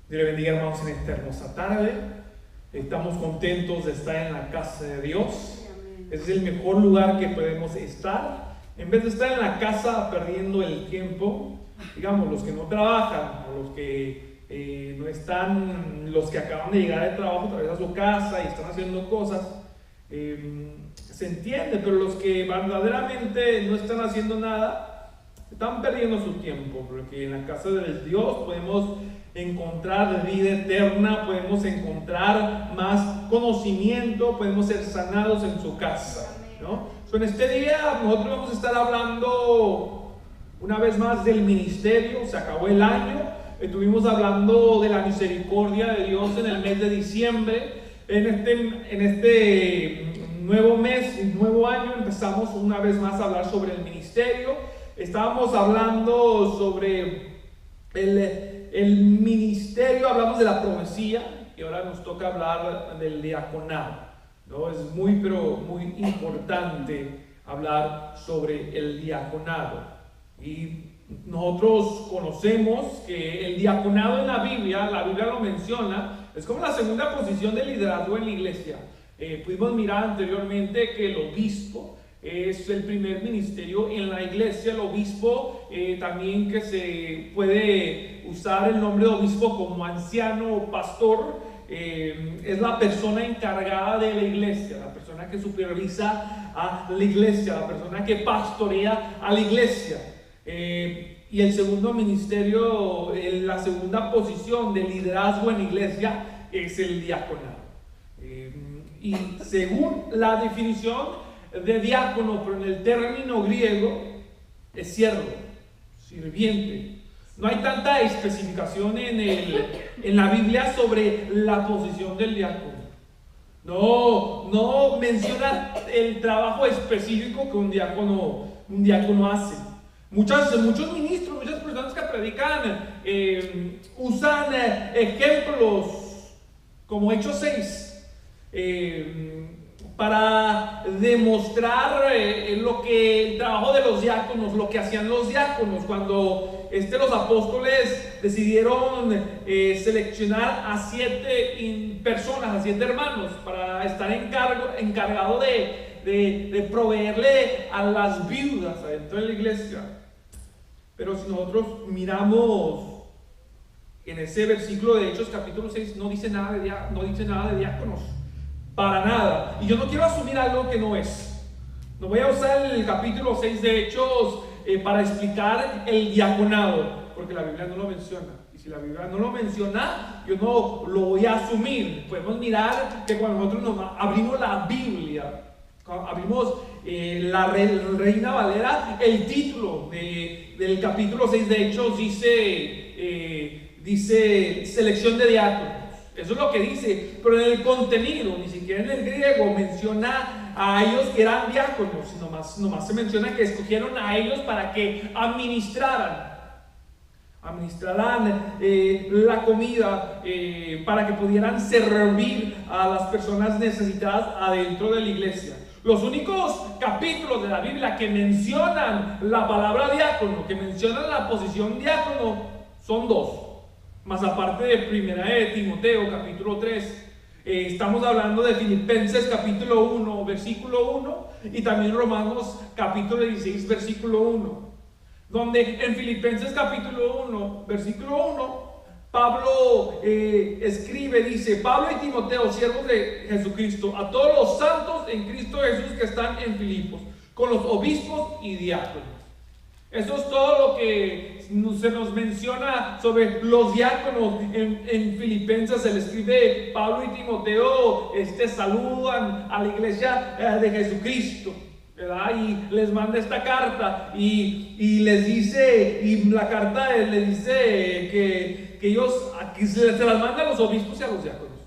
Dios le bendiga, hermanos, en esta hermosa tarde. Estamos contentos de estar en la casa de Dios. Es el mejor lugar que podemos estar. En vez de estar en la casa perdiendo el tiempo, digamos, los que no trabajan o los que no están, los que acaban de llegar de trabajo otra vez a su casa y están haciendo cosas, se entiende, pero los que verdaderamente no están haciendo nada, están perdiendo su tiempo, porque en la casa de Dios podemos encontrar vida eterna, podemos encontrar más conocimiento, podemos ser sanados en su casa, ¿no? En este día nosotros vamos a estar hablando una vez más del ministerio. Se acabó el año, estuvimos hablando de la misericordia de Dios en el mes de diciembre. En este nuevo mes, nuevo año, empezamos una vez más a hablar sobre el ministerio. Estábamos hablando sobre el ministerio, hablamos de la profecía y ahora nos toca hablar del diaconado, ¿no? Es muy importante hablar sobre el diaconado. Y nosotros conocemos que el diaconado en la Biblia lo menciona, es como la segunda posición de liderazgo en la iglesia. Pudimos mirar anteriormente que el obispo es el primer ministerio en la iglesia. El obispo, también que se puede usar el nombre de obispo como anciano o pastor, es la persona encargada de la iglesia, la persona que supervisa a la iglesia, la persona que pastorea a la iglesia. Y el segundo ministerio, la segunda posición de liderazgo en la iglesia es el diaconado. Y según la definición de diácono, pero en el término griego, es siervo, sirviente. No hay tanta especificación en la Biblia sobre la posición del diácono. No menciona el trabajo específico que un diácono hace. Muchos ministros, muchas personas que predican usan ejemplos como Hechos 6 para demostrar el trabajo de los diáconos, lo que hacían los diáconos cuando los apóstoles decidieron seleccionar a 7 personas, a 7 hermanos, para estar encargado de proveerle a las viudas adentro de la iglesia. Pero si nosotros miramos en ese versículo de Hechos capítulo 6, no dice nada de diáconos. Para nada. Y yo no quiero asumir algo que no es. No voy a usar el capítulo 6 de Hechos para explicar el diaconado, porque la Biblia no lo menciona. Y si la Biblia no lo menciona, yo no lo voy a asumir. Podemos mirar que cuando nosotros abrimos la Biblia, abrimos la Reina Valera, el título del capítulo 6 de Hechos dice selección de diáconos. Eso es lo que dice, pero en el contenido, ni siquiera en el griego, menciona a ellos que eran diáconos. Nomás se menciona que escogieron a ellos para que administraran la comida, para que pudieran servir a las personas necesitadas adentro de la iglesia. Los únicos capítulos de la Biblia que mencionan la palabra diácono, que mencionan la posición diácono, son 2. Más aparte de Primera de Timoteo, capítulo 3, estamos hablando de Filipenses, capítulo 1, versículo 1, y también Romanos, capítulo 16, versículo 1, donde en Filipenses, capítulo 1, versículo 1, Pablo escribe, dice: Pablo y Timoteo, siervos de Jesucristo, a todos los santos en Cristo Jesús que están en Filipos, con los obispos y diáconos. Eso es todo lo que se nos menciona sobre los diáconos en Filipenses. Se le escribe: Pablo y Timoteo saludan a la iglesia de Jesucristo, ¿verdad? Y les manda esta carta y les dice, y la carta les dice que ellos aquí se las mandan a los obispos y a los diáconos.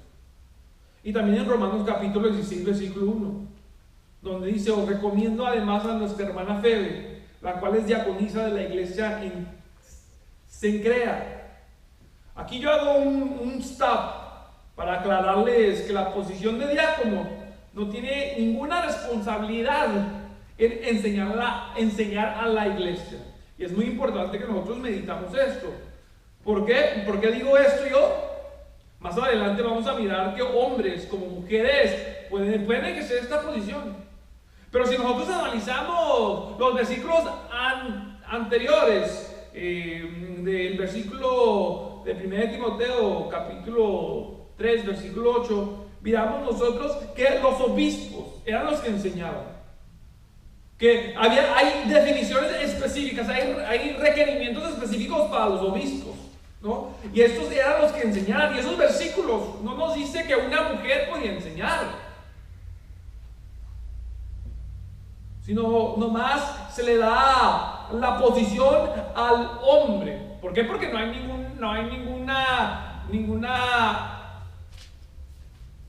Y también en Romanos capítulo 16, versículo 1, donde dice: os recomiendo además a nuestra hermana Febe, la cual es diaconisa de la iglesia en Cencrea. Aquí yo hago un stop para aclararles que la posición de diácono no tiene ninguna responsabilidad en enseñar a la iglesia. Y es muy importante que nosotros meditamos esto. ¿Por qué? ¿Por qué digo esto yo? Más adelante vamos a mirar que hombres como mujeres pueden ejercer esta posición. Pero si nosotros analizamos los versículos anteriores, del versículo de 1 Timoteo, capítulo 3, versículo 8, miramos nosotros que los obispos eran los que enseñaban. Que hay definiciones específicas, hay requerimientos específicos para los obispos, ¿no? Y estos eran los que enseñaban. Y esos versículos no nos dice que una mujer podía enseñar, sino nomás se le da la posición al hombre. ¿Por qué? Porque no hay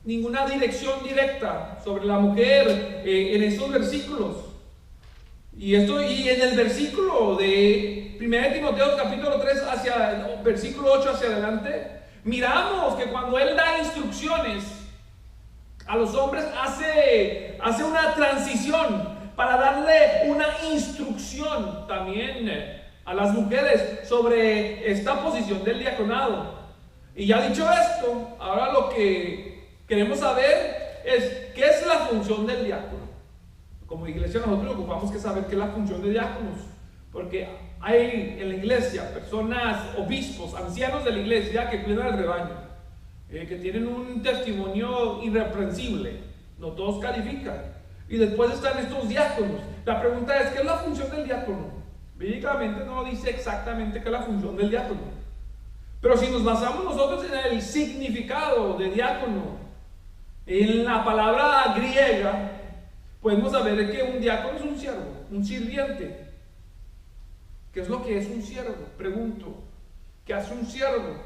ninguna dirección directa sobre la mujer en esos versículos. Y en el versículo de 1 Timoteo capítulo 3 hacia versículo 8 hacia adelante, miramos que cuando él da instrucciones a los hombres, hace una transición para darle una instrucción también a las mujeres sobre esta posición del diaconado. Y ya dicho esto, ahora lo que queremos saber es qué es la función del diácono. Como iglesia nosotros ocupamos que saber qué es la función de diáconos, porque hay en la iglesia personas, obispos, ancianos de la iglesia que cuidan el rebaño, que tienen un testimonio irreprensible, no todos califican. Y después están estos diáconos. La pregunta es, ¿qué es la función del diácono? Bíblicamente no dice exactamente qué es la función del diácono, pero si nos basamos nosotros en el significado de diácono, en la palabra griega, podemos saber que un diácono es un siervo, un sirviente. ¿Qué es lo que es un siervo? Pregunto, ¿qué hace un siervo?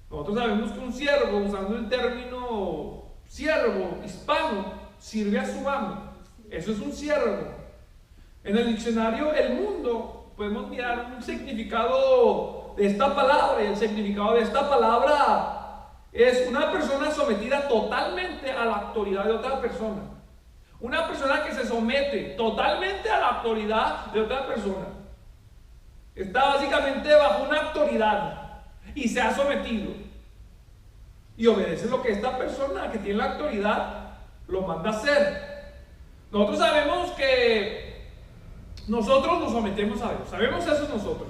Nosotros sabemos que un siervo, usando el término siervo hispano, sirve a su amo. Eso es un siervo. En el diccionario El Mundo podemos mirar un significado de esta palabra, y el significado de esta palabra es una persona sometida totalmente a la autoridad de otra persona. Una persona que se somete totalmente a la autoridad de otra persona. Está básicamente bajo una autoridad y se ha sometido. Y obedece lo que esta persona que tiene la autoridad lo manda a hacer. Nosotros sabemos que nosotros nos sometemos a Dios. Sabemos eso nosotros.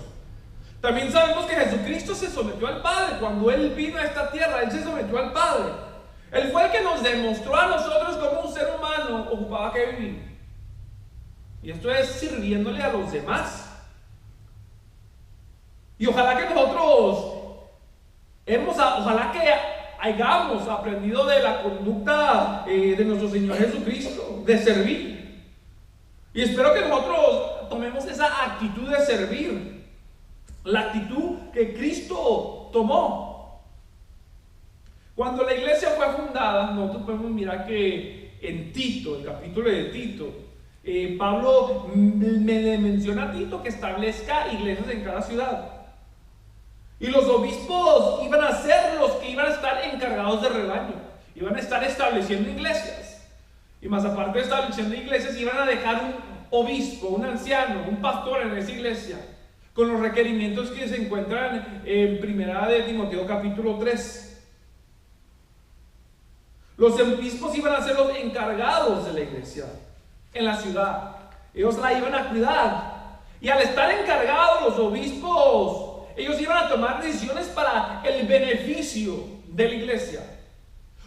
También sabemos que Jesucristo se sometió al Padre. Cuando Él vino a esta tierra, Él se sometió al Padre. Él fue el que nos demostró a nosotros cómo un ser humano ocupaba que vivir. Y esto es sirviéndole a los demás. Y ojalá que nosotros ojalá que hayamos aprendido de la conducta de nuestro Señor Jesucristo, de servir. Y espero que nosotros tomemos esa actitud de servir, la actitud que Cristo tomó. Cuando la iglesia fue fundada, nosotros podemos mirar que en Tito, el capítulo de Tito, Pablo me menciona a Tito que establezca iglesias en cada ciudad. Y los obispos iban a ser los que iban a estar encargados de rebaño, iban a estar estableciendo iglesias. Y más aparte de estableciendo iglesias, iban a dejar un obispo, un anciano, un pastor en esa iglesia, con los requerimientos que se encuentran en 1 de Timoteo capítulo 3. Los obispos iban a ser los encargados de la iglesia en la ciudad. Ellos la iban a cuidar. Y al estar encargados los obispos, ellos iban a tomar decisiones para el beneficio de la iglesia.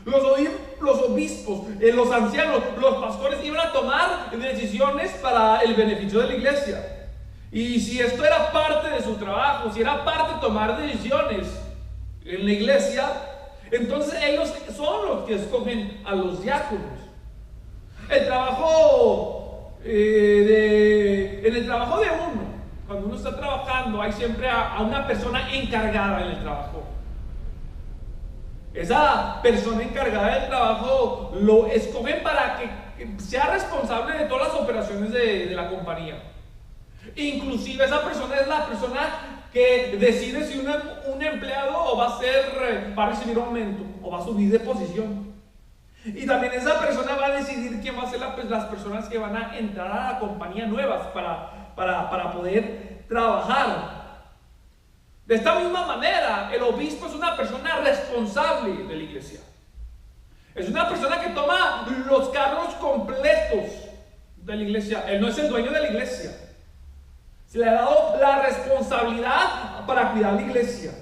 Los obispos, los ancianos, los pastores iban a tomar decisiones para el beneficio de la iglesia. Y si esto era parte de su trabajo, si era parte de tomar decisiones en la iglesia, entonces ellos son los que escogen a los diáconos. El trabajo en el trabajo de uno, cuando uno está trabajando, hay siempre a una persona encargada en el trabajo. Esa persona encargada del trabajo lo escogen para que sea responsable de todas las operaciones de la compañía. Inclusive esa persona es la persona que decide si un empleado va a recibir aumento o va a subir de posición. Y también esa persona va a decidir quién va a ser las personas que van a entrar a la compañía nuevas para poder trabajar. De esta misma manera, el obispo es una persona responsable de la iglesia. Es una persona que toma los cargos completos de la iglesia. Él no es el dueño de la iglesia. Se le ha dado la responsabilidad para cuidar la iglesia.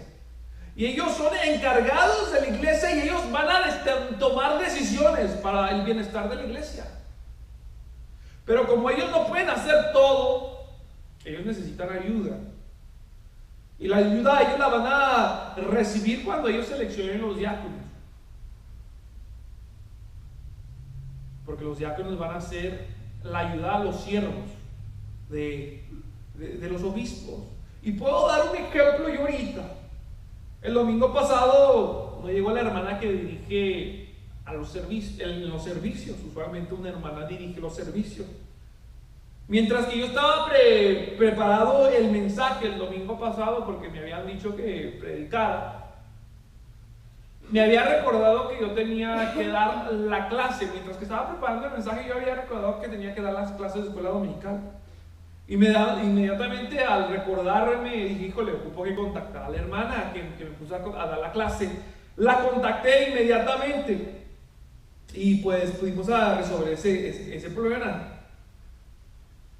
Y ellos son encargados de la iglesia y ellos van a tomar decisiones para el bienestar de la iglesia. Pero como ellos no pueden hacer todo, ellos necesitan ayuda. Y la ayuda ellos la van a recibir cuando ellos seleccionen los diáconos. Porque los diáconos van a ser la ayuda a los siervos de los obispos. Y puedo dar un ejemplo yo ahorita. El domingo pasado nos llegó la hermana que dirige a los en los servicios. Usualmente una hermana dirige los servicios. Mientras que yo estaba preparado el mensaje el domingo pasado, porque me habían dicho que predicara, me había recordado que yo tenía que dar la clase. Mientras que estaba preparando el mensaje, yo había recordado que tenía que dar las clases de escuela dominical. Y inmediatamente al recordarme dije, híjole, ocupo que contactar a la hermana que me puso a dar la clase. La contacté inmediatamente y pues pudimos resolver ese problema.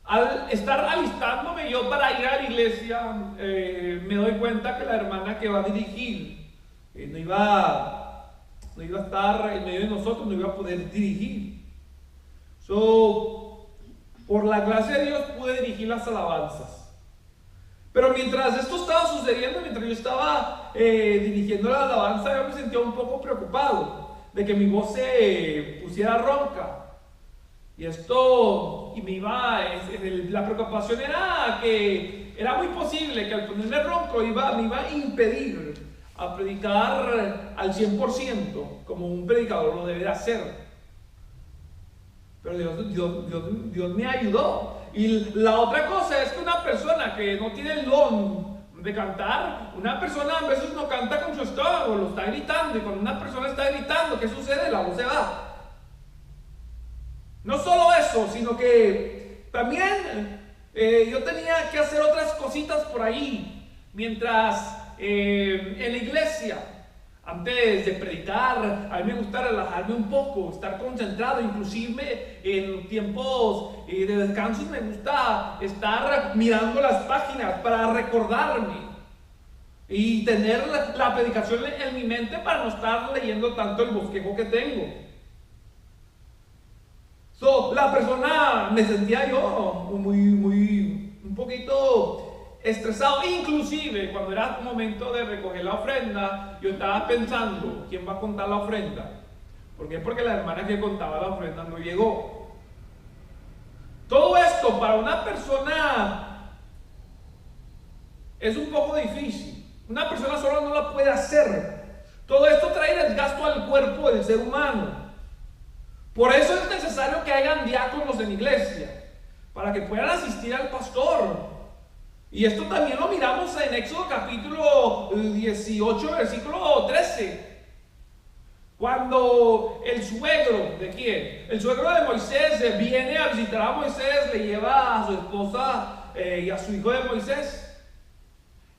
Al estar alistándome yo para ir a la iglesia, me doy cuenta que la hermana que va a dirigir no iba a estar en medio de nosotros, no iba a poder dirigir. Por la gracia de Dios pude dirigir las alabanzas. Pero mientras esto estaba sucediendo, mientras yo estaba dirigiendo la alabanza, yo me sentía un poco preocupado de que mi voz se pusiera ronca. La preocupación era que era muy posible que al ponerme ronco me iba a impedir a predicar al 100% como un predicador lo debe hacer. Pero Dios me ayudó. Y la otra cosa es que una persona que no tiene el don de cantar, una persona a veces no canta con su estómago, lo está gritando. Y cuando una persona está gritando, ¿qué sucede? La voz se va. No solo eso, sino que también yo tenía que hacer otras cositas por ahí. Mientras en la iglesia, antes de predicar, a mí me gusta relajarme un poco, estar concentrado. Inclusive en tiempos de descansos me gusta estar mirando las páginas para recordarme y tener la predicación en mi mente para no estar leyendo tanto el bosquejo que tengo. La persona, me sentía yo un poquito estresado. Inclusive cuando era momento de recoger la ofrenda, yo estaba pensando, ¿quién va a contar la ofrenda? ¿Por qué? Porque la hermana que contaba la ofrenda no llegó. Todo esto para una persona es un poco difícil. Una persona sola no la puede hacer. Todo esto trae desgasto al cuerpo del ser humano. Por eso es necesario que hayan diáconos en la iglesia, para que puedan asistir al pastor. Y esto también lo miramos en Éxodo capítulo 18, versículo 13. Cuando el suegro, ¿de quién? El suegro de Moisés viene a visitar a Moisés, le lleva a su esposa y a su hijo de Moisés.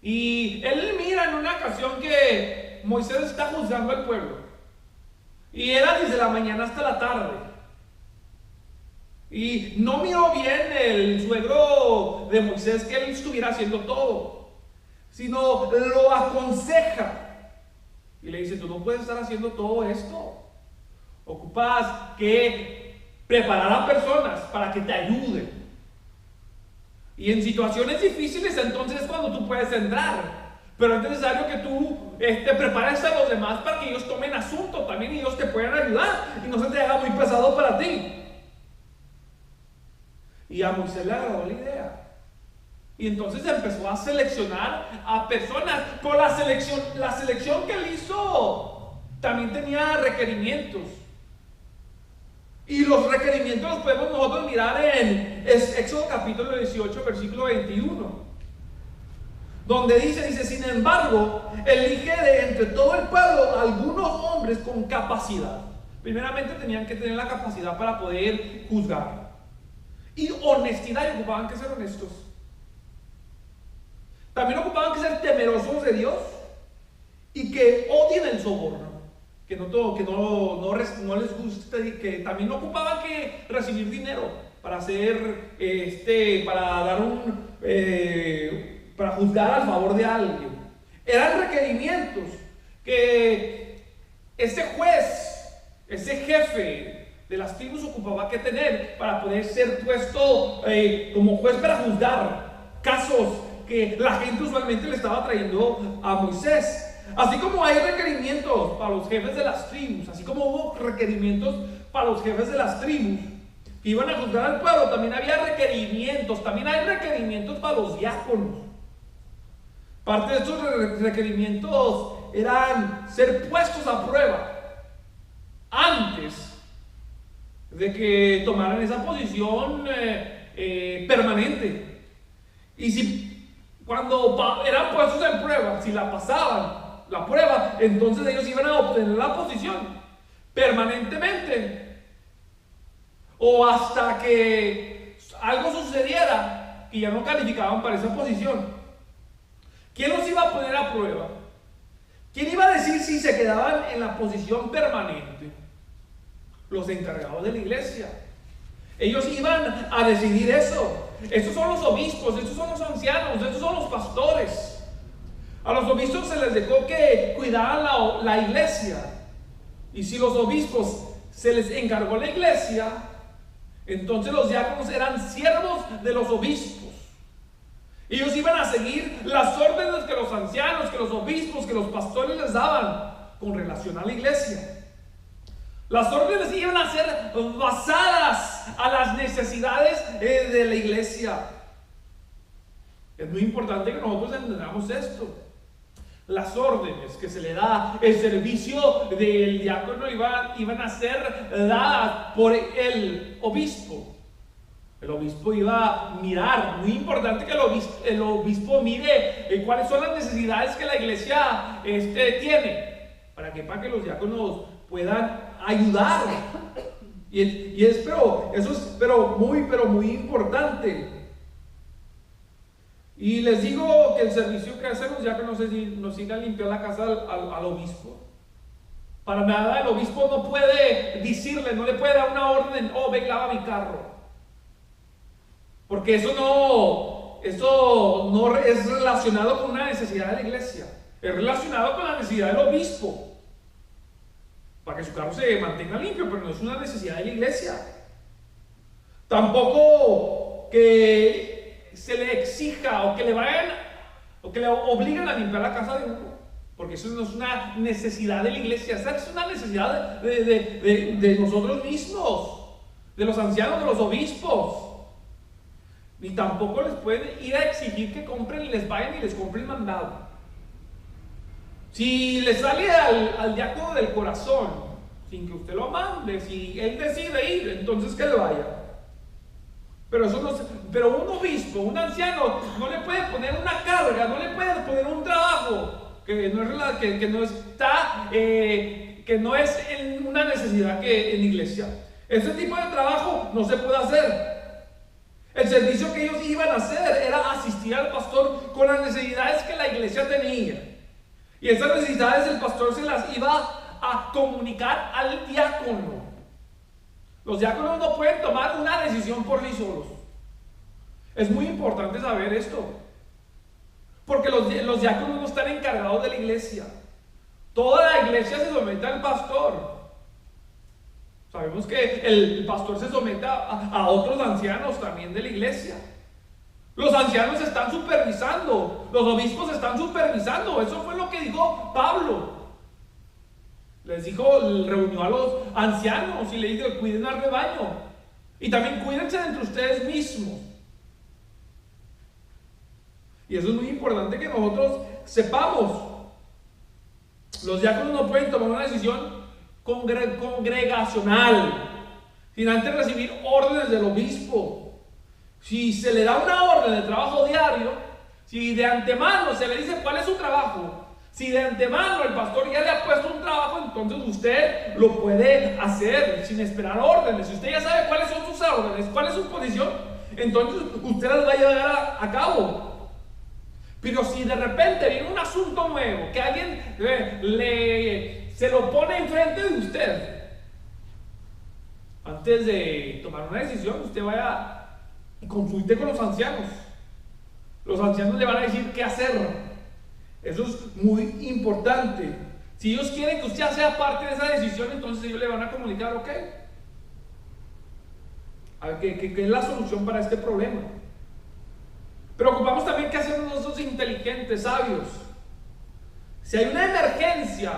Y él mira en una ocasión que Moisés está juzgando al pueblo. Y era desde la mañana hasta la tarde. Y no miró bien el suegro de Moisés que él estuviera haciendo todo, sino lo aconseja. Y le dice, tú no puedes estar haciendo todo esto. Ocupas que preparar a personas para que te ayuden. Y en situaciones difíciles entonces es cuando tú puedes entrar. Pero es necesario que tú te prepares a los demás para que ellos tomen asunto también y ellos te puedan ayudar y no se te haga muy pesado para ti. Y a Moisés le agradó la idea. Y entonces empezó a seleccionar a personas. Pero la selección que él hizo también tenía requerimientos. Y los requerimientos los podemos nosotros mirar en Éxodo capítulo 18, versículo 21. Donde dice, sin embargo, elige de entre todo el pueblo algunos hombres con capacidad. Primeramente tenían que tener la capacidad para poder juzgar. Y honestidad, y ocupaban que ser honestos. también ocupaban que ser temerosos de Dios y que odien el soborno, que no les guste, y que también ocupaban que recibir dinero para hacer, para dar para juzgar al favor de alguien. Eran requerimientos que ese juez, ese jefe de las tribus ocupaba que tener para poder ser puesto como juez para juzgar casos que la gente usualmente le estaba trayendo a Moisés. Así como hay requerimientos para los jefes de las tribus, así como hubo requerimientos para los jefes de las tribus que iban a juzgar al pueblo, también había requerimientos, también hay requerimientos para los diáconos. Parte de estos requerimientos eran ser puestos a prueba antes de que tomaran esa posición permanente. Y si cuando eran puestos en prueba, si la pasaban la prueba, entonces ellos iban a obtener la posición permanentemente, o hasta que algo sucediera y ya no calificaban para esa posición. ¿Quién los iba a poner a prueba? ¿Quién iba a decir si se quedaban en la posición permanente? Los encargados de la iglesia. Ellos iban a decidir eso. Estos son los obispos, estos son los ancianos, estos son los pastores. A los obispos se les dejó que cuidaran la iglesia. Y si los obispos se les encargó la iglesia, entonces los diáconos eran siervos de los obispos. Ellos iban a seguir las órdenes que los ancianos, que los obispos, que los pastores les daban con relación a la iglesia. Las órdenes iban a ser basadas a las necesidades de la iglesia. Es muy importante que nosotros entendamos esto. Las órdenes que se le da, el servicio del diácono iban a ser dadas por el obispo. El obispo iba a mirar, muy importante que el obispo mire cuáles son las necesidades que la iglesia tiene, para que los diáconos puedan ayudar. Eso es muy importante. Y les digo que el servicio que hacen los diáconos es nos ir a limpiar la casa al obispo. Para nada el obispo no puede decirle, no le puede dar una orden, ve, lava mi carro. Porque eso no es relacionado con una necesidad de la iglesia. Es relacionado con la necesidad del obispo, para que su carro se mantenga limpio, pero no es una necesidad de la iglesia. Tampoco que se le exija o que le obliguen a limpiar la casa de uno, porque eso no es una necesidad de la iglesia, esa es una necesidad de nosotros mismos, de los ancianos, de los obispos. Ni tampoco les pueden ir a exigir que compren y les vayan y les compren mandado. Si le sale al diácono del corazón, sin que usted lo mande, si él decide ir, entonces que le vaya. Pero un obispo, un anciano, no le puede poner una carga, no le puede poner un trabajo que no es en una necesidad que en la iglesia. Ese tipo de trabajo no se puede hacer. El servicio que ellos iban a hacer era asistir al pastor con las necesidades que la iglesia tenía. Y esas necesidades el pastor se las iba a comunicar al diácono. Los diáconos no pueden tomar una decisión por sí solos. Es muy importante saber esto, porque los diáconos no están encargados de la iglesia. Toda la iglesia se somete al pastor. Sabemos que el pastor se somete a otros ancianos también de la iglesia. Los ancianos están supervisando, los obispos están supervisando. Eso fue lo que dijo Pablo. Reunió a los ancianos y le dijo: cuiden al rebaño. Y también cuídense entre ustedes mismos. Y eso es muy importante que nosotros sepamos. Los diáconos no pueden tomar una decisión congregacional sin antes recibir órdenes del obispo. Si se le da una orden de trabajo diario, si de antemano se le dice cuál es su trabajo, si de antemano el pastor ya le ha puesto un trabajo, entonces usted lo puede hacer sin esperar órdenes. Si usted ya sabe cuáles son sus órdenes, cuál es su posición, entonces usted las va a llevar a cabo. Pero si de repente viene un asunto nuevo, que alguien se lo pone enfrente de usted, antes de tomar una decisión, usted vaya y consulte con los ancianos. Los ancianos le van a decir qué hacer. Eso es muy importante. Si ellos quieren que usted sea parte de esa decisión, entonces ellos le van a comunicar, ok, a ver, ¿qué es la solución para este problema? Pero ocupamos también que hacer nosotros inteligentes, sabios. Si hay una emergencia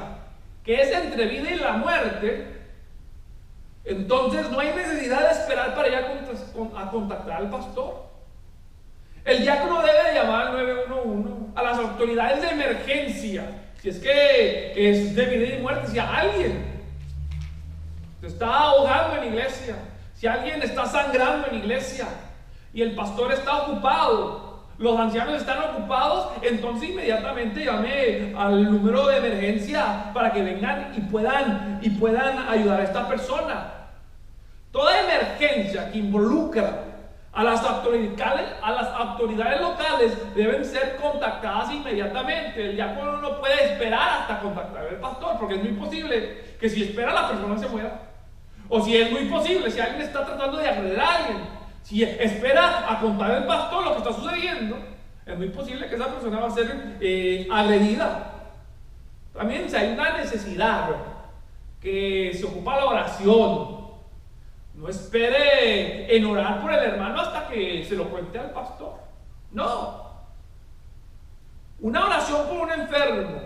que es entre vida y la muerte, entonces no hay necesidad de esperar para ir a contactar al pastor. El diácono debe de llamar al 911, a las autoridades de emergencia. Si es que es de vida y muerte, si alguien se está ahogando en la iglesia, si alguien está sangrando en la iglesia y el pastor está ocupado, los ancianos están ocupados, entonces inmediatamente llame al número de emergencia para que vengan y puedan ayudar a esta persona. Toda emergencia que involucra a las autoridades locales deben ser contactadas inmediatamente. El diácono no puede esperar hasta contactar al pastor, porque es muy posible que si espera la persona se muera. O si es muy posible, si alguien está tratando de agredir a alguien, si espera a contar al pastor lo que está sucediendo, es muy posible que esa persona va a ser agredida. También si hay una necesidad que se ocupa la oración, no espere en orar por el hermano hasta que se lo cuente al pastor. No. Una oración por un enfermo,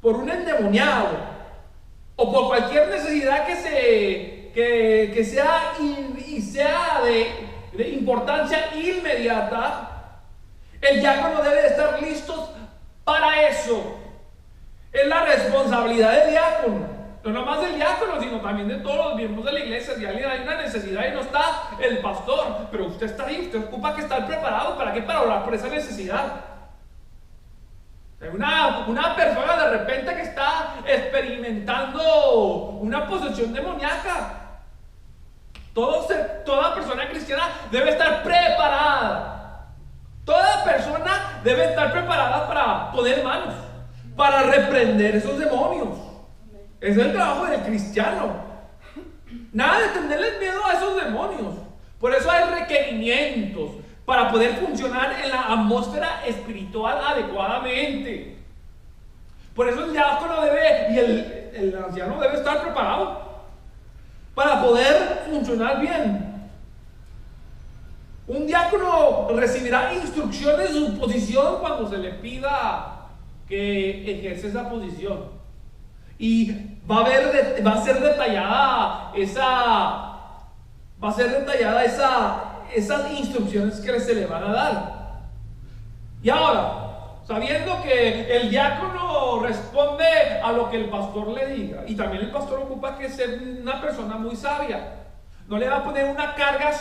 por un endemoniado, o por cualquier necesidad que sea de importancia inmediata, el diácono debe de estar listo para eso. Es la responsabilidad del diácono. No nomás del diácono, sino también de todos los miembros de la iglesia. Si alguien hay una necesidad y no está el pastor, pero usted está ahí, usted ocupa que estar preparado. ¿Para qué? Para orar por esa necesidad. Una persona de repente que está experimentando una posesión demoníaca. Toda persona cristiana debe estar preparada. Toda persona debe estar preparada para poner manos, para reprender esos demonios. Ese es el trabajo del cristiano. Nada de tenerles miedo a esos demonios. Por eso hay requerimientos para poder funcionar en la atmósfera espiritual adecuadamente. Por eso el diácono y el anciano debe estar preparado para poder funcionar bien. Un diácono recibirá instrucciones de su posición cuando se le pida que ejerce esa posición. Y va a ser detallada esas instrucciones que se le van a dar. Y ahora, sabiendo que el diácono responde a lo que el pastor le diga, y también el pastor ocupa que ser una persona muy sabia, no le va a poner una carga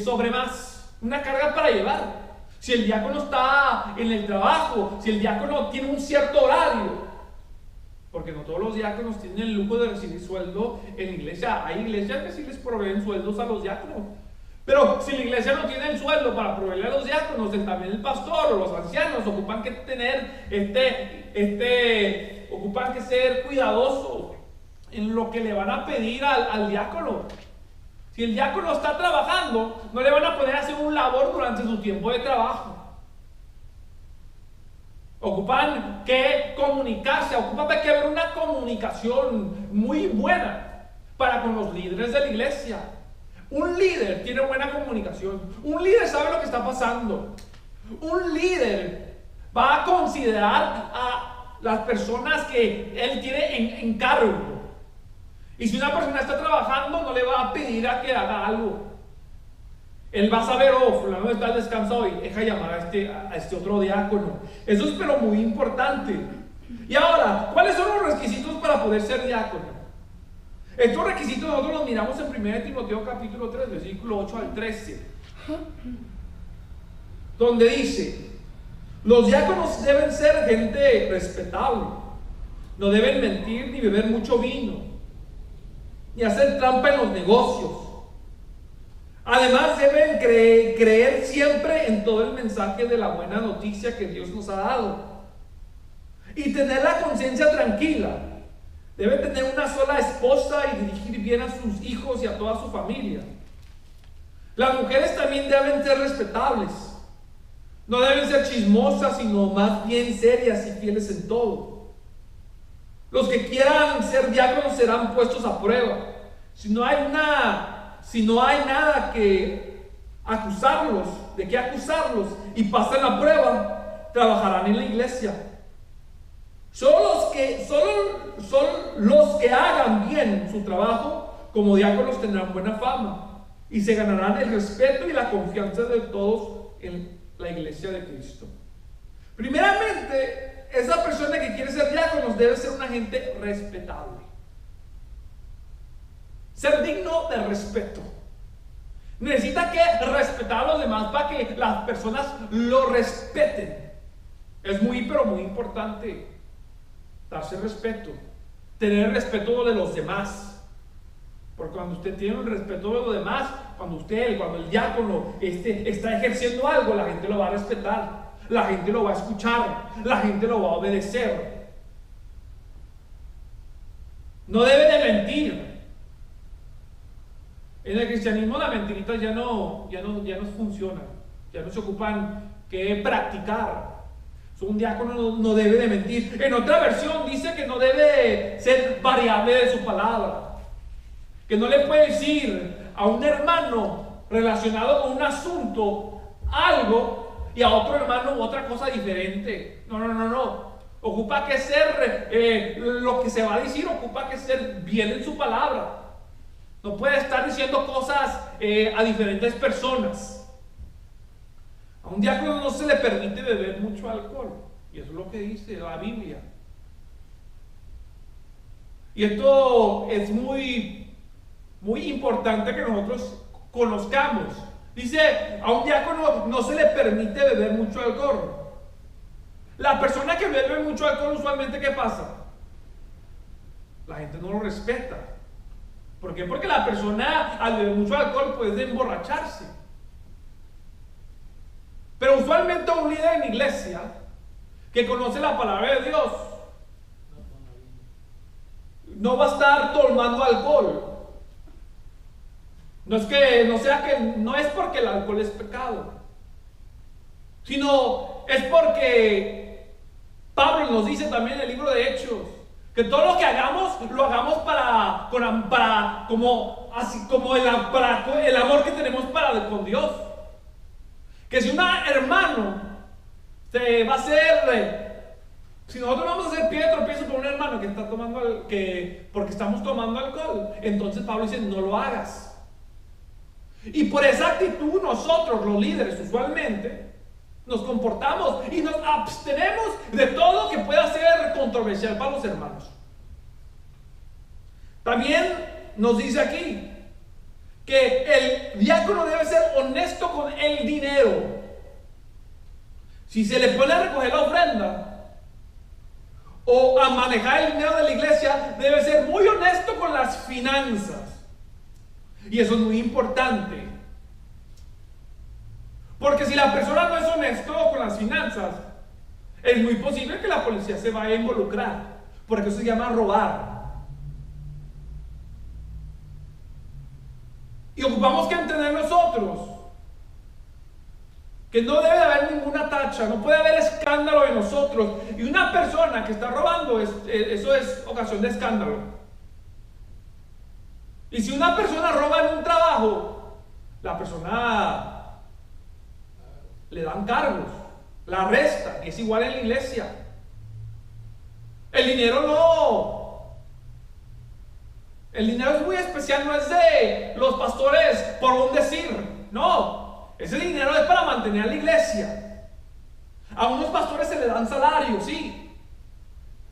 sobre más, una carga para llevar. Si el diácono está en el trabajo, si el diácono tiene un cierto horario, porque no todos los diáconos tienen el lujo de recibir sueldo en la iglesia. Hay iglesias que sí les proveen sueldos a los diáconos. Pero si la iglesia no tiene el sueldo para proveerle a los diáconos, también el pastor o los ancianos ocupan que tener ocupan que ser cuidadosos en lo que le van a pedir al diácono. Si el diácono está trabajando, no le van a poner a hacer un labor durante su tiempo de trabajo. Ocupan que comunicarse, ocupan que haber una comunicación muy buena para con los líderes de la iglesia. Un líder tiene buena comunicación. Un líder sabe lo que está pasando. Un líder va a considerar a las personas que él tiene en cargo. Y si una persona está trabajando, no le va a pedir a que haga algo. Él va a saber, fulano está al descanso hoy, deja llamar a este otro diácono. Eso es pero muy importante. Y ahora, ¿cuáles son los requisitos para poder ser diácono? Estos requisitos nosotros los miramos en 1 Timoteo capítulo 3, versículo 8 al 13, donde dice: los diáconos deben ser gente respetable, no deben mentir ni beber mucho vino, ni hacer trampa en los negocios. Además deben creer siempre en todo el mensaje de la buena noticia que Dios nos ha dado. Y tener la conciencia tranquila. Deben tener una sola esposa y dirigir bien a sus hijos y a toda su familia. Las mujeres también deben ser respetables. No deben ser chismosas, sino más bien serias y fieles en todo. Los que quieran ser diáconos serán puestos a prueba. Si no hay nada que acusarlos, de qué acusarlos, y pasan la prueba, trabajarán en la iglesia. Solo los que hagan bien su trabajo como diáconos tendrán buena fama y se ganarán el respeto y la confianza de todos en la iglesia de Cristo. Primeramente, esa persona que quiere ser diáconos debe ser una gente respetable, ser digno de respeto. Necesita que respetar a los demás para que las personas lo respeten. Es pero muy importante darse respeto, tener respeto de los demás. Porque cuando usted tiene el respeto de los demás, cuando el diácono está ejerciendo algo, la gente lo va a respetar, la gente lo va a escuchar, la gente lo va a obedecer. No debe de mentir. En el cristianismo las mentiritas ya no funcionan, ya no se ocupan que practicar. Un diácono no debe de mentir. En otra versión dice que no debe ser variable de su palabra, que no le puede decir a un hermano relacionado con un asunto algo y a otro hermano otra cosa diferente. No. Ocupa que ser lo que se va a decir, ocupa que ser bien en su palabra. No puede estar diciendo cosas a diferentes personas. A un diácono no se le permite beber mucho alcohol, y eso es lo que dice la Biblia. Y esto es muy importante que nosotros conozcamos. Dice, a un diácono no se le permite beber mucho alcohol. La persona que bebe mucho alcohol, usualmente, ¿qué pasa? La gente no lo respeta. ¿Por qué? Porque la persona al beber mucho alcohol puede emborracharse. Pero usualmente un líder en iglesia que conoce la palabra de Dios no va a estar tomando alcohol. No es porque el alcohol es pecado, sino es porque Pablo nos dice también en el libro de Hechos que todo lo que hagamos, lo hagamos para el amor que tenemos con Dios. Que si un hermano si nosotros vamos a hacer pie de tropiezo por un hermano que está tomando porque estamos tomando alcohol, entonces Pablo dice, no lo hagas. Y por esa actitud nosotros, los líderes, usualmente nos comportamos y nos abstenemos de todo lo que pueda ser controversial para los hermanos. También nos dice aquí que el diácono debe ser honesto con el dinero. Si se le pone a recoger la ofrenda o a manejar el dinero de la iglesia, debe ser muy honesto con las finanzas. Y eso es muy importante, porque si la persona no es honesto con las finanzas, es muy posible que la policía se vaya a involucrar, porque eso se llama robar. Y ocupamos que entender nosotros que no debe haber ninguna tacha, no puede haber escándalo en nosotros. Y una persona que está robando, eso es ocasión de escándalo. Y si una persona roba en un trabajo, la persona le dan cargos, la arrestan, y es igual en la iglesia. El dinero es muy especial, no es de los pastores por un decir, no. Ese dinero es para mantener a la iglesia. A unos pastores se les dan salario, sí,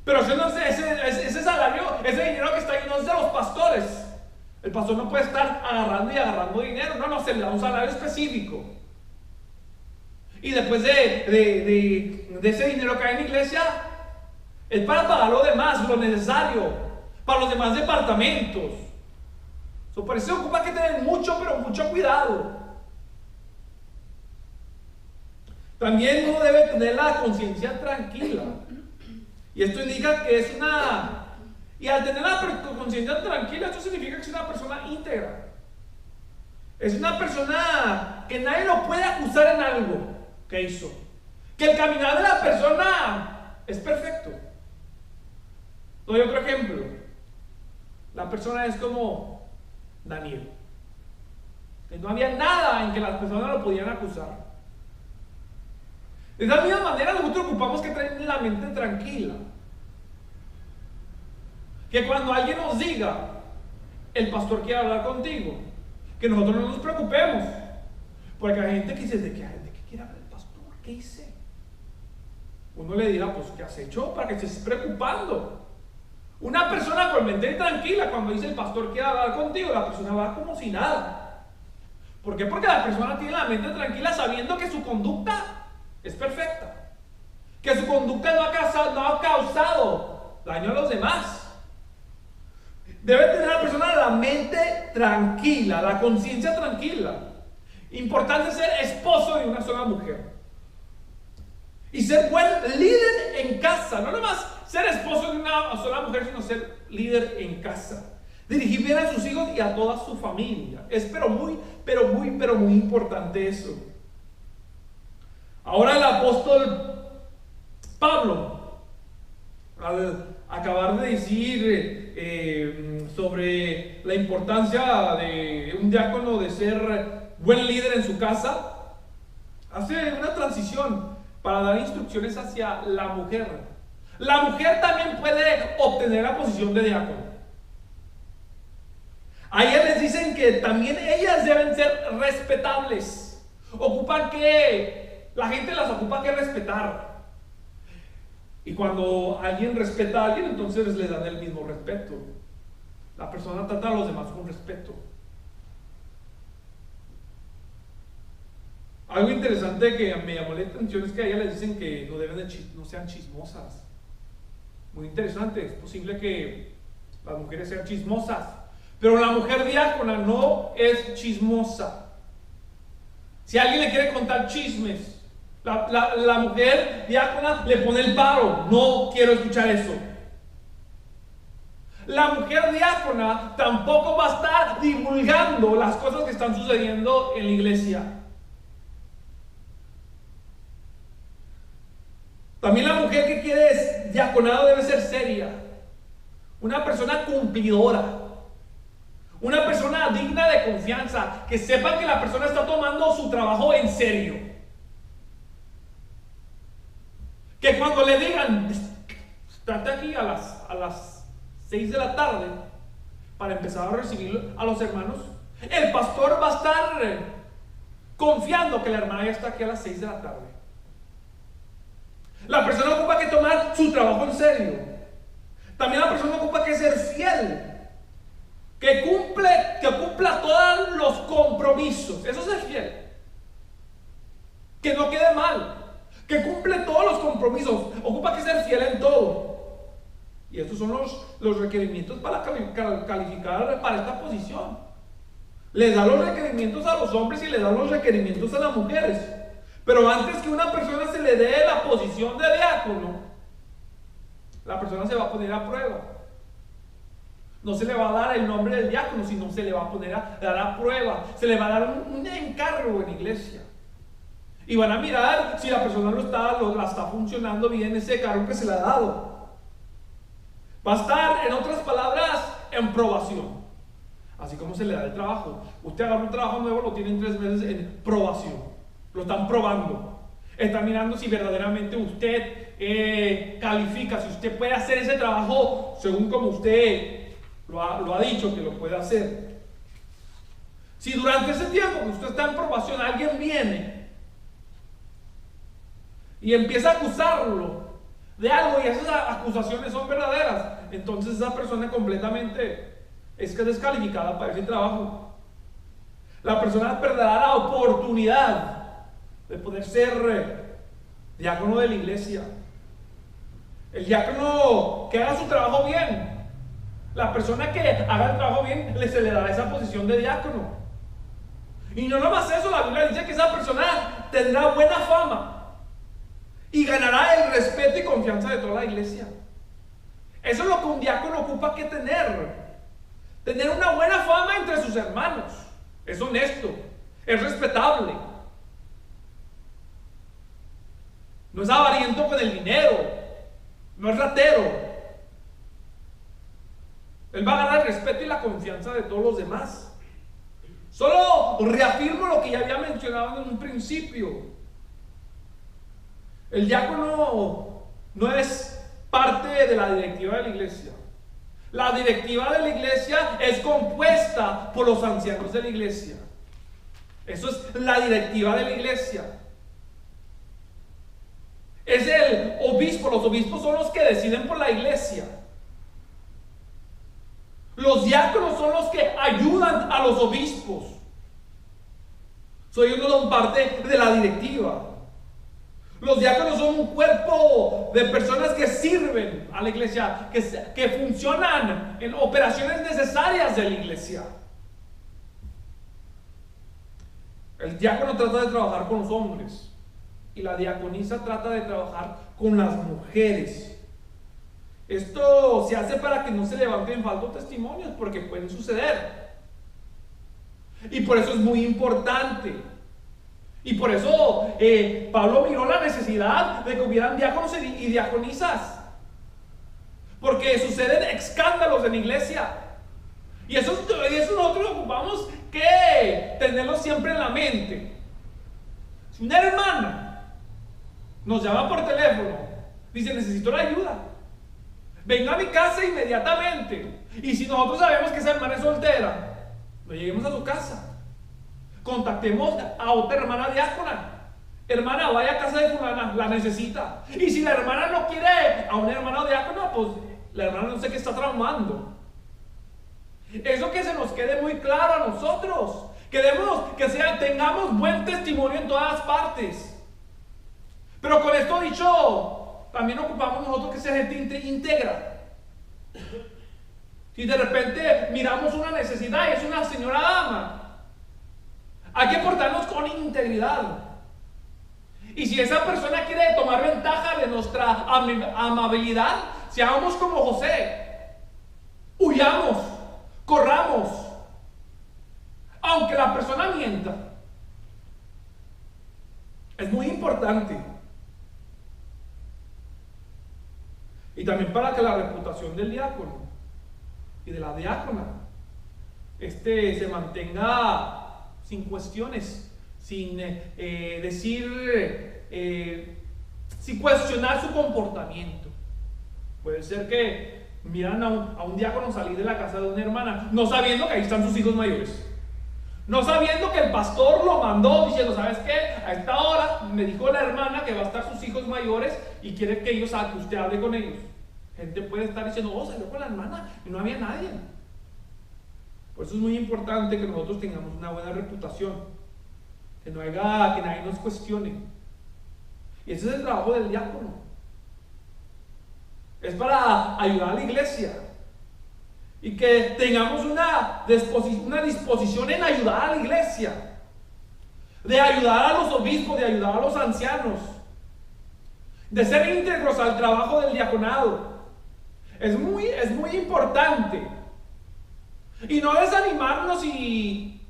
pero ese salario, ese dinero que está ahí no es de los pastores. El pastor no puede estar agarrando dinero, no, se le da un salario específico. Y después de ese dinero que hay en la iglesia, es para pagar lo demás, lo necesario, para los demás departamentos. Por eso ocupa que tener mucho, pero mucho cuidado. También uno debe tener la conciencia tranquila. Y esto indica que es una... Y al tener la conciencia tranquila, esto significa que es una persona íntegra. Es una persona que nadie lo puede acusar en algo que hizo. Que el caminar de la persona es perfecto. Doy otro ejemplo. La persona es como Daniel. Que no había nada en que las personas lo podían acusar. De esa misma manera nosotros ocupamos que tener la mente tranquila. Que cuando alguien nos diga, el pastor quiere hablar contigo, que nosotros no nos preocupemos. Porque hay gente que dice, ¿de qué quiere hablar el pastor? ¿Qué hice? Uno le dirá, pues, ¿qué has hecho para que estés preocupando? Una persona con mente tranquila, cuando dice el pastor quiere hablar contigo, la persona va como si nada. ¿Por qué? Porque la persona tiene la mente tranquila sabiendo que su conducta es perfecta. Que su conducta no ha causado daño a los demás. Debe tener la persona la mente tranquila, la conciencia tranquila. Importante ser esposo de una sola mujer. Y ser buen líder en casa. No nomás ser esposo de una sola mujer, sino ser líder en casa. Dirigir bien a sus hijos y a toda su familia. Es muy importante eso. Ahora el apóstol Pablo, al acabar de decir sobre la importancia de un diácono de ser buen líder en su casa, hace una transición para dar instrucciones hacia la mujer. La mujer también puede obtener la posición de diácono. A ellas les dicen que también ellas deben ser respetables. La gente las ocupa que respetar. Y cuando alguien respeta a alguien, entonces les dan el mismo respeto. La persona trata a los demás con respeto. Algo interesante que me llamó la atención es que a ellas les dicen que no sean chismosas. Muy interesante. Es posible que las mujeres sean chismosas, pero la mujer diácona no es chismosa. Si alguien le quiere contar chismes, la mujer diácona le pone el paro. No quiero escuchar eso. La mujer diácona tampoco va a estar divulgando las cosas que están sucediendo en la iglesia. También la mujer que quiere diaconado debe ser seria. Una persona cumplidora. Una persona digna de confianza. Que sepa que la persona está tomando su trabajo en serio. Que cuando le digan, estate aquí a las 6 de la tarde para empezar a recibir a los hermanos, el pastor va a estar confiando que la hermana ya está aquí a las 6 de la tarde. La persona ocupa que tomar su trabajo en serio. También la persona ocupa que ser fiel. Que cumpla todos los compromisos. Eso es ser fiel. Que no quede mal. Que cumple todos los compromisos. Ocupa que ser fiel en todo. Y estos son los requerimientos para calificar para esta posición. Les da los requerimientos a los hombres y les da los requerimientos a las mujeres. Pero antes que una persona se le dé la posición de diácono, la persona se va a poner a prueba. No se le va a dar el nombre del diácono, sino se le va a poner a dar a prueba. Se le va a dar un encargo en iglesia. Y van a mirar si la persona la está funcionando bien ese cargo que se le ha dado. Va a estar, en otras palabras, en probación. Así como se le da el trabajo. Usted agarra un trabajo nuevo, lo tienen 3 meses en probación. Lo están probando. Están mirando si verdaderamente usted califica, si usted puede hacer ese trabajo según como usted lo ha dicho que lo puede hacer. Si durante ese tiempo que usted está en probación alguien viene y empieza a acusarlo de algo y esas acusaciones son verdaderas, entonces esa persona completamente es descalificada para ese trabajo. La persona perderá la oportunidad de poder ser diácono de la iglesia. El diácono que haga su trabajo bien La persona que haga el trabajo bien, se le dará esa posición de diácono. Y no nomás eso, la Biblia dice que esa persona tendrá buena fama y ganará el respeto y confianza de toda la iglesia. Eso es lo que un diácono ocupa que tener. Tener una buena fama entre sus hermanos. Es honesto, es respetable. No es avariento con el dinero, no es ratero. Él va a ganar el respeto y la confianza de todos los demás. Solo reafirmo lo que ya había mencionado en un principio. El diácono no es parte de la directiva de la iglesia. La directiva de la iglesia es compuesta por los ancianos de la iglesia. Eso es la directiva de la iglesia. Es el obispo. Los obispos son los que deciden por la iglesia. Los diáconos son los que ayudan a los obispos. Ellos no son parte de la directiva. Los diáconos son un cuerpo de personas que sirven a la iglesia, que funcionan en operaciones necesarias de la iglesia. El diácono trata de trabajar con los hombres y la diaconisa trata de trabajar con las mujeres. Esto se hace para que no se levanten falsos testimonios, porque pueden suceder. Y por eso es muy importante. Y por eso Pablo miró la necesidad de que hubieran diáconos y diaconisas. Porque suceden escándalos en la iglesia. Y eso nosotros ocupamos que tenerlo siempre en la mente. Si una hermana nos llama por teléfono, dice: necesito la ayuda, venga a mi casa inmediatamente. Y si nosotros sabemos que esa hermana es soltera, no lleguemos a su casa. Contactemos a otra hermana diácona. Hermana, vaya a casa de fulana, la necesita. Y si la hermana no quiere a una hermana diácona, pues la hermana no sé qué está traumando. Eso que se nos quede muy claro a nosotros. Tengamos buen testimonio en todas partes. Pero con esto dicho, también ocupamos nosotros que sea gente íntegra. Si de repente miramos una necesidad y es una señora dama, hay que portarnos con integridad. Y si esa persona quiere tomar ventaja de nuestra amabilidad, seamos como José. Huyamos, corramos, aunque la persona mienta. Es muy importante. Y también para que la reputación del diácono y de la diácona se mantenga sin cuestiones, sin sin cuestionar su comportamiento. Puede ser que miran a un diácono salir de la casa de una hermana, no sabiendo que ahí están sus hijos mayores, no sabiendo que el pastor lo mandó diciendo: ¿sabes qué? A esta hora me dijo la hermana que va a estar sus hijos mayores y quiere que usted hable con ellos. Gente puede estar diciendo: oh, salió con la hermana y no había nadie. Por eso es muy importante que nosotros tengamos una buena reputación, que nadie nos cuestione. Y ese es el trabajo del diácono. Es para ayudar a la iglesia y que tengamos una disposición en ayudar a la iglesia, de ayudar a los obispos, de ayudar a los ancianos, de ser íntegros al trabajo del diaconado. Es muy importante. Y no desanimarnos si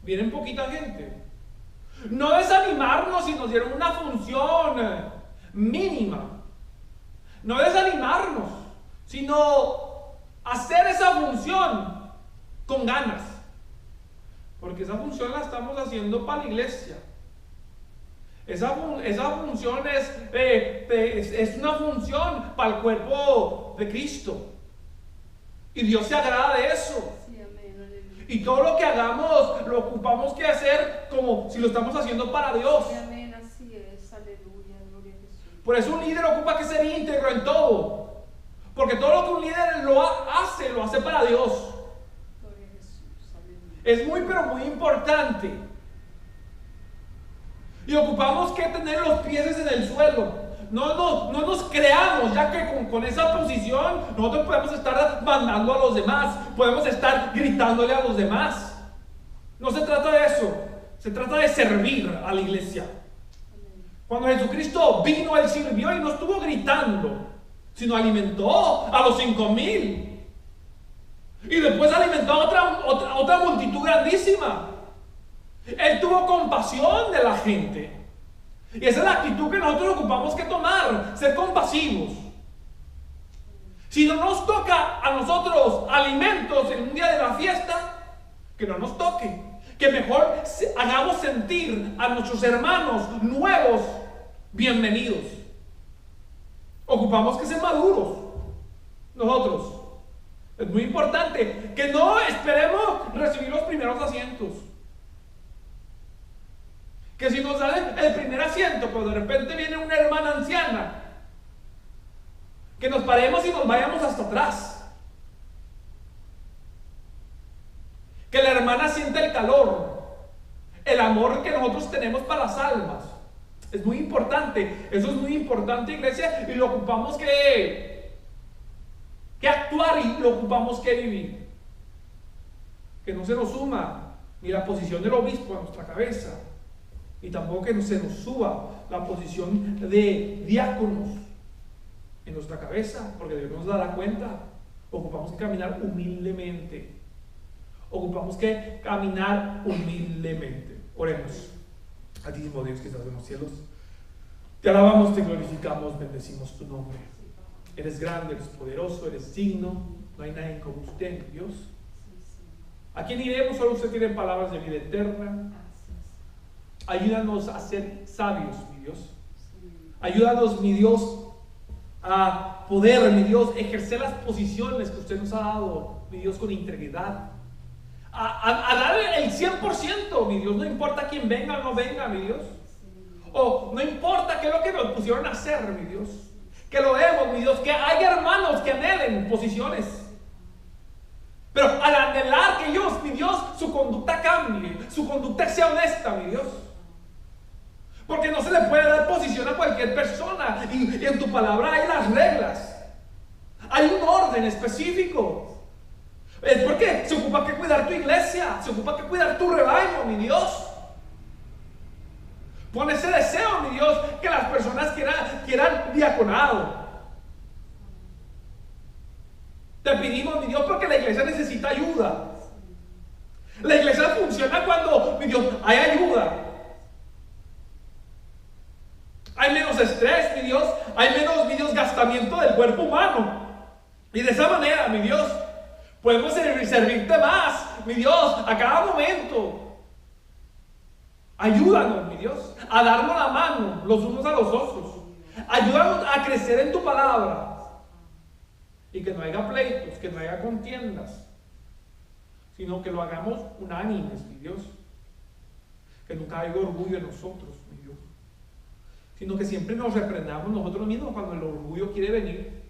vienen poquita gente. No desanimarnos si nos dieron una función mínima. No desanimarnos, sino hacer esa función con ganas. Porque esa función la estamos haciendo para la iglesia. Esa función es una función para el cuerpo de Cristo. Y Dios se agrada de eso. Y todo lo que hagamos lo ocupamos que hacer como si lo estamos haciendo para Dios. Amén, así es, aleluya, gloria a Jesús. Por eso un líder ocupa que ser íntegro en todo. Porque todo lo que un líder lo hace para Dios. Gloria a Jesús, aleluya. Es pero muy importante. Y ocupamos que tener los pies en el suelo. no nos creamos, ya que con esa posición nosotros podemos estar mandando a los demás, podemos estar gritándole a los demás. No se trata de eso, se trata de servir a la iglesia. Cuando Jesucristo vino, Él sirvió y no estuvo gritando, sino alimentó a los 5,000. Y después alimentó a otra multitud grandísima. Él tuvo compasión de la gente. Y esa es la actitud que nosotros ocupamos que tomar, ser compasivos. Si no nos toca a nosotros alimentos en un día de la fiesta, que no nos toque. Que mejor hagamos sentir a nuestros hermanos nuevos bienvenidos. Ocupamos que ser maduros nosotros. Es muy importante que no esperemos recibir los primeros asientos. Que si nos dan el primer asiento, pero de repente viene una hermana anciana, que nos paremos y nos vayamos hasta atrás. Que la hermana sienta el calor, el amor que nosotros tenemos para las almas. Es muy importante, eso es muy importante, iglesia, y lo ocupamos que actuar y lo ocupamos que vivir. Que no se nos suma ni la posición del obispo a nuestra cabeza, y tampoco que no se nos suba la posición de diáconos en nuestra cabeza, porque Dios nos dará cuenta. Ocupamos que caminar humildemente. Ocupamos que caminar humildemente. Oremos. Altísimo Dios que estás en los cielos, te alabamos, te glorificamos, bendecimos tu nombre. Eres grande, eres poderoso, eres digno. No hay nadie como usted, Dios. ¿A quién iremos? Solo usted tiene palabras de vida eterna. Ayúdanos a ser sabios, mi Dios. Ayúdanos, mi Dios, a poder, mi Dios, ejercer las posiciones que usted nos ha dado, mi Dios, con integridad. A dar el 100%, mi Dios. No importa quién venga o no venga, mi Dios. O no importa qué es lo que nos pusieron a hacer, mi Dios. Que lo demos, mi Dios. Que hay hermanos que anhelen posiciones. Pero al anhelar que ellos, mi Dios, su conducta cambie, su conducta sea honesta, mi Dios. Porque no se le puede dar posición a cualquier persona. Y en tu palabra hay las reglas. Hay un orden específico. Es porque se ocupa que cuidar tu iglesia, se ocupa que cuidar tu rebaño, mi Dios. Pon ese deseo, mi Dios, que las personas quieran diaconado. Te pedimos, mi Dios, porque la iglesia necesita ayuda. La iglesia funciona cuando, mi Dios, hay ayuda. Hay menos estrés, mi Dios. Hay menos, mi Dios, gastamiento del cuerpo humano. Y de esa manera, mi Dios, podemos servirte más, mi Dios, a cada momento. Ayúdanos, mi Dios, a darnos la mano los unos a los otros. Ayúdanos a crecer en tu palabra. Y que no haya pleitos, que no haya contiendas, sino que lo hagamos unánimes, mi Dios. Que nunca haya orgullo en nosotros, mi Dios. Sino que siempre nos reprendamos nosotros mismos cuando el orgullo quiere venir.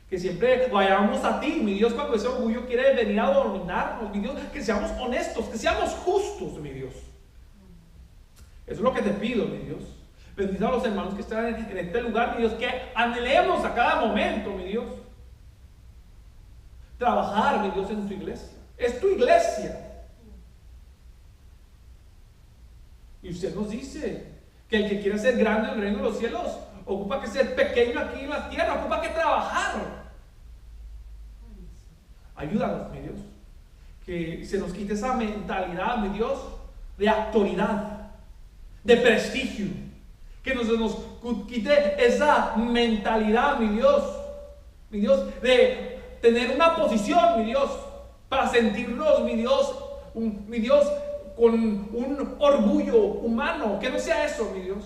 Que siempre vayamos a ti, mi Dios, cuando ese orgullo quiere venir a dominarnos, mi Dios. Que seamos honestos, que seamos justos, mi Dios. Eso es lo que te pido, mi Dios. Bendice a los hermanos que están en este lugar, mi Dios. Que anhelemos a cada momento, mi Dios. Trabajar, mi Dios, en tu iglesia. Es tu iglesia. Y usted nos dice que el que quiere ser grande en el reino de los cielos ocupa que ser pequeño aquí en la tierra, ocupa que trabajar. Ayúdanos, mi Dios, que se nos quite esa mentalidad, mi Dios, de autoridad, de prestigio, que nos quite esa mentalidad, mi Dios, de tener una posición, mi Dios, para sentirnos, mi Dios, con un orgullo humano. Que no sea eso, mi Dios,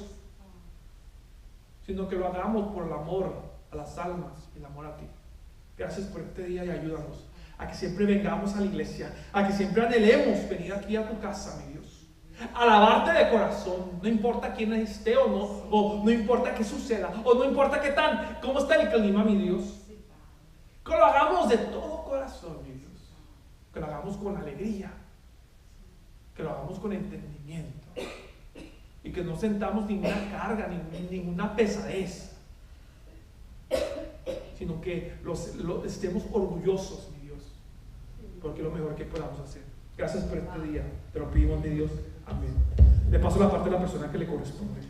sino que lo hagamos por el amor a las almas y el amor a ti. Gracias por este día y ayúdanos a que siempre vengamos a la iglesia, a que siempre anhelemos venir aquí a tu casa, mi Dios. Alabarte de corazón, no importa quién esté o no, o no importa qué suceda, o no importa cómo está el clima, mi Dios. Que lo hagamos de todo corazón, mi Dios. Que lo hagamos con alegría, que lo hagamos con entendimiento. y que no sentamos ninguna carga, ninguna pesadez, sino que estemos orgullosos, mi Dios, porque es lo mejor que podamos hacer. Gracias por este día, te lo pedimos, mi Dios, amén. Le paso la parte a la persona que le corresponde.